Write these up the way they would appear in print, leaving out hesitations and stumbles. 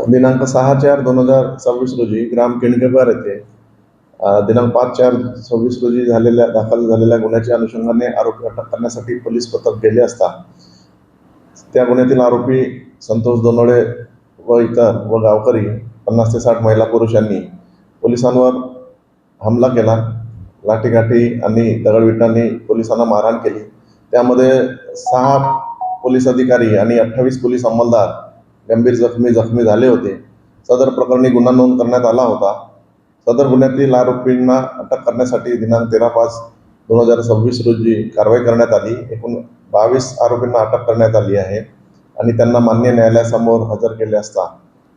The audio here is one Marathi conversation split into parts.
दिनांक 6/4/2026 रोजी ग्राम केणकेकर येथे दिनांक 5/4/26 रोजी दाखल झालेल्या गुन्ह्याच्या अनुषंगाने आरोपी अटक करण्यासाठी पोलीस पथक गेले असता त्या गुन्ह्यातील आरोपी संतोष दोनोळे व इतर व गावकरी 50 ते 60 महिला पुरुषांनी पोलिसांवर हमला केला. लाठीकाठी आणि दगडविटांनी पोलिसांना मारहाण केली. त्यामध्ये 6 पोलीस अधिकारी आणि 28 पोलीस अंमलदार गंभीर जखमी झाले होते. सदर प्रकरणी गुन्हा नोंद करण्यात आला होता. सदर गुन्ह्यातील आरोपींना अटक करण्यासाठी दिनांक 13/5/2026 रोजी कारवाई करण्यात आली. एकूण 22 आरोपींना अटक करण्यात आली आहे आणि त्यांना मान्य न्यायालयासमोर हजर केले असता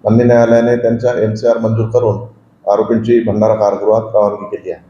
मान्य न्यायालयाने त्यांच्या MC-R मंजूर करून आरोपींची भंडारा कारागृहात रवानगी केली आहे.